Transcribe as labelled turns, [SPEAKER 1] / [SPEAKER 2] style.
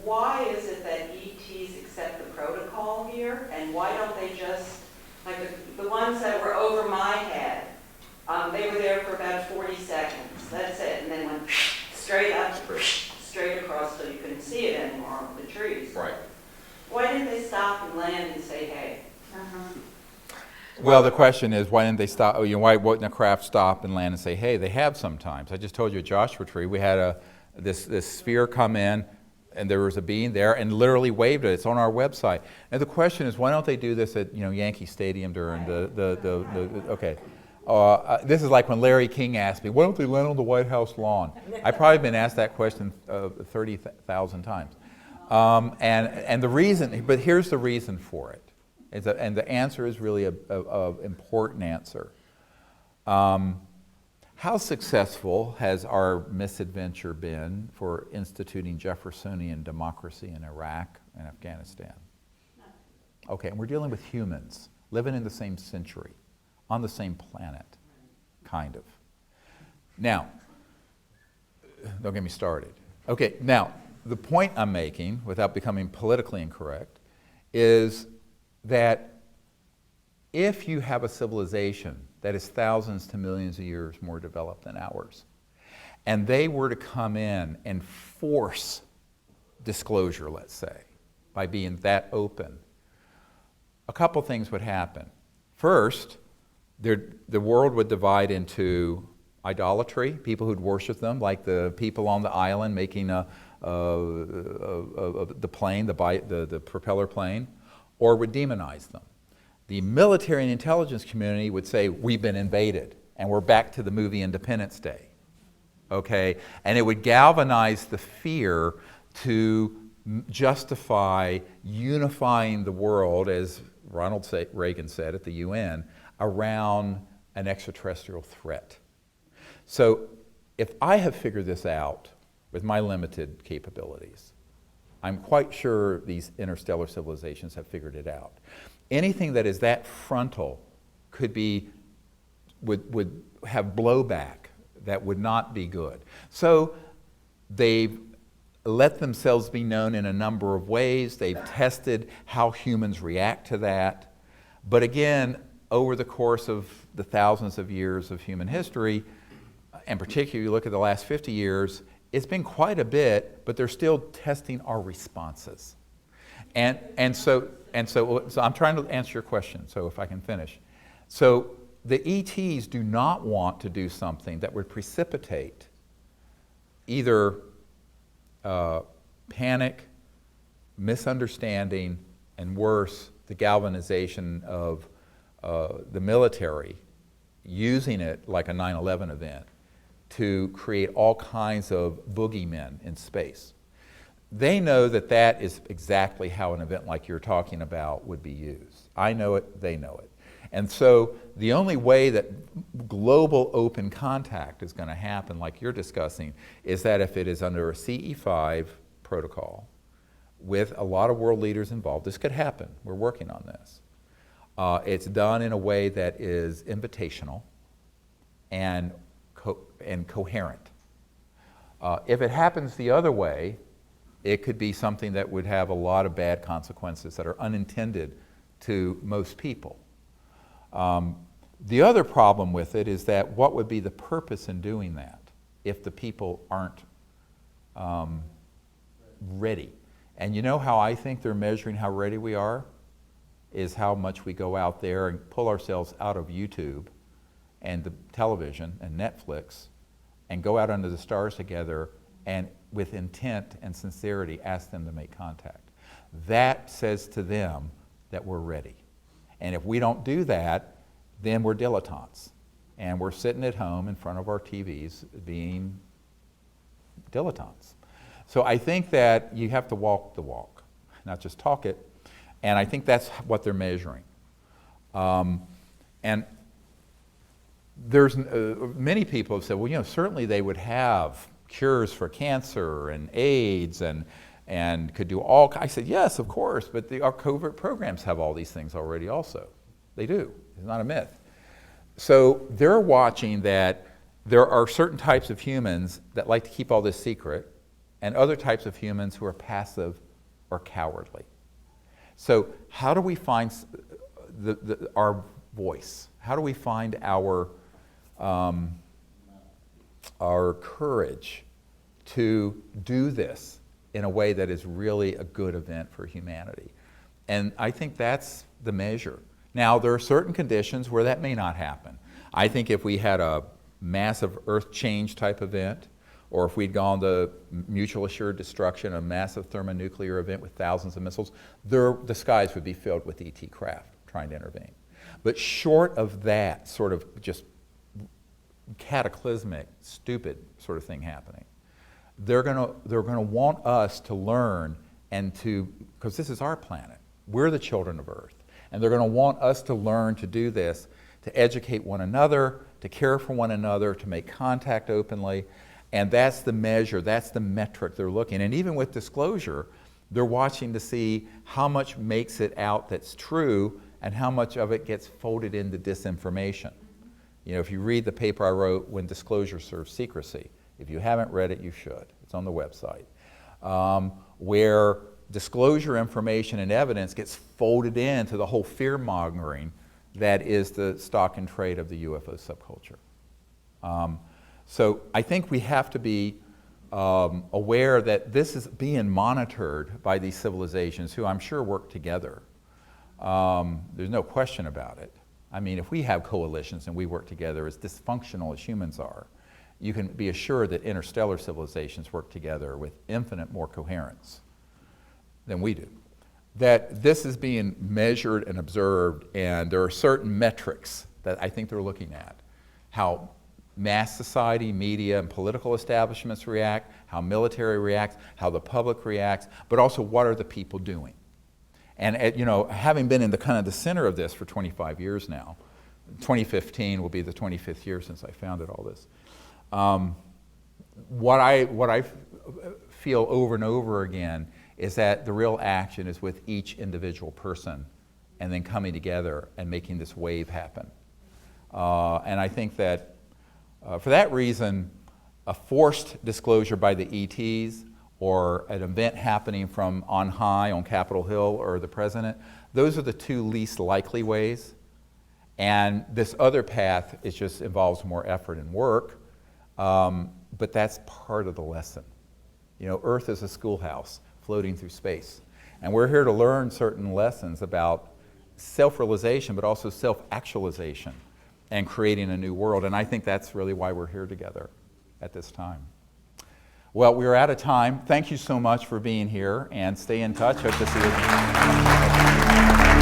[SPEAKER 1] why is it that ETs accept the protocol here, and why don't they just, like the ones that were over my head, they were there for about 40 seconds, that's it, and then went straight up, straight across so you couldn't see it anymore with the trees.
[SPEAKER 2] Right.
[SPEAKER 1] Why didn't they stop and land and say, hey?
[SPEAKER 2] Well, the question is, why didn't they stop? Why wouldn't a craft stop and land and say, hey? They have sometimes. I just told you at Joshua Tree, we had this sphere come in, and there was a being there, and literally waved it. It's on our website. And the question is, why don't they do this at Yankee Stadium during okay. This is like when Larry King asked me, why don't they land on the White House lawn? I've probably been asked that question 30,000 times. And the reason, but here's the reason for it. And the answer is really an important answer. How successful has our misadventure been for instituting Jeffersonian democracy in Iraq and Afghanistan? Okay, and we're dealing with humans living in the same century, on the same planet, kind of. Now, don't get me started. Okay, now, the point I'm making, without becoming politically incorrect, is that if you have a civilization that is thousands to millions of years more developed than ours, and they were to come in and force disclosure, let's say, by being that open, a couple things would happen. First, the world would divide into idolatry, people who'd worship them, like the people on the island making the plane, the propeller plane, or would demonize them. The military and intelligence community would say, we've been invaded, and we're back to the movie Independence Day. Okay? And it would galvanize the fear to justify unifying the world, as Ronald Reagan said at the UN, around an extraterrestrial threat. So if I have figured this out with my limited capabilities, I'm quite sure these interstellar civilizations have figured it out. Anything that is that frontal would have blowback that would not be good. So they've let themselves be known in a number of ways. They've tested how humans react to that. But again, over the course of the thousands of years of human history, and particularly you look at the last 50 years, it's been quite a bit, but they're still testing our responses. And so I'm trying to answer your question, so if I can finish. So the ETs do not want to do something that would precipitate either panic, misunderstanding, and worse, the galvanization of the military, using it like a 9/11 event to create all kinds of boogeymen in space. They know that that is exactly how an event like you're talking about would be used. I know it, they know it. And so the only way that global open contact is going to happen, like you're discussing, is that if it is under a CE5 protocol with a lot of world leaders involved. This could happen. We're working on this. It's done in a way that is invitational and coherent. If it happens the other way, it could be something that would have a lot of bad consequences that are unintended to most people. The other problem with it is that what would be the purpose in doing that if the people aren't ready? And you know how I think they're measuring how ready we are? Is how much we go out there and pull ourselves out of YouTube and the television and Netflix and go out under the stars together and with intent and sincerity ask them to make contact. That says to them that we're ready. And if we don't do that, then we're dilettantes. And we're sitting at home in front of our TVs being dilettantes. So I think that you have to walk the walk, not just talk it. And I think that's what they're measuring. And there's many people have said, well, certainly they would have cures for cancer and AIDS and could do all. I said, yes, of course, but our covert programs have all these things already also. They do. It's not a myth. So they're watching that there are certain types of humans that like to keep all this secret, and other types of humans who are passive or cowardly. So how do we find our voice? How do we find our courage to do this in a way that is really a good event for humanity? And I think that's the measure. Now, there are certain conditions where that may not happen. I think if we had a massive earth change type event, or if we'd gone to mutual assured destruction, a massive thermonuclear event with thousands of missiles, the skies would be filled with ET craft trying to intervene. But short of that sort of just cataclysmic, stupid sort of thing happening, they're gonna want us to learn and to, because this is our planet, we're the children of Earth, and they're gonna want us to learn to do this, to educate one another, to care for one another, to make contact openly. And that's the measure, that's the metric they're looking. And even with disclosure, they're watching to see how much makes it out that's true and how much of it gets folded into disinformation. You know, if you read the paper I wrote, When Disclosure Serves Secrecy, if you haven't read it, you should. It's on the website. Where disclosure information and evidence gets folded into the whole fear-mongering that is the stock and trade of the UFO subculture. So I think we have to be aware that this is being monitored by these civilizations who I'm sure work together. There's no question about it. I mean, if we have coalitions and we work together as dysfunctional as humans are, you can be assured that interstellar civilizations work together with infinite more coherence than we do. That this is being measured and observed, and there are certain metrics that I think they're looking at. How mass society, media, and political establishments react, how military reacts, how the public reacts, but also what are the people doing. And you know, having been in the kind of the center of this for 25 years now, 2015 will be the 25th year since I founded all this. What I feel over and over again is that the real action is with each individual person and then coming together and making this wave happen. And I think that for that reason, a forced disclosure by the ETs or an event happening from on high on Capitol Hill or the president, those are the two least likely ways. And this other path just involves more effort and work, but that's part of the lesson. You know, Earth is a schoolhouse floating through space. And we're here to learn certain lessons about self-realization, but also self-actualization and creating a new world. And I think that's really why we're here together at this time. Well, we're out of time. Thank you so much for being here, and stay in touch. Hope to see you again.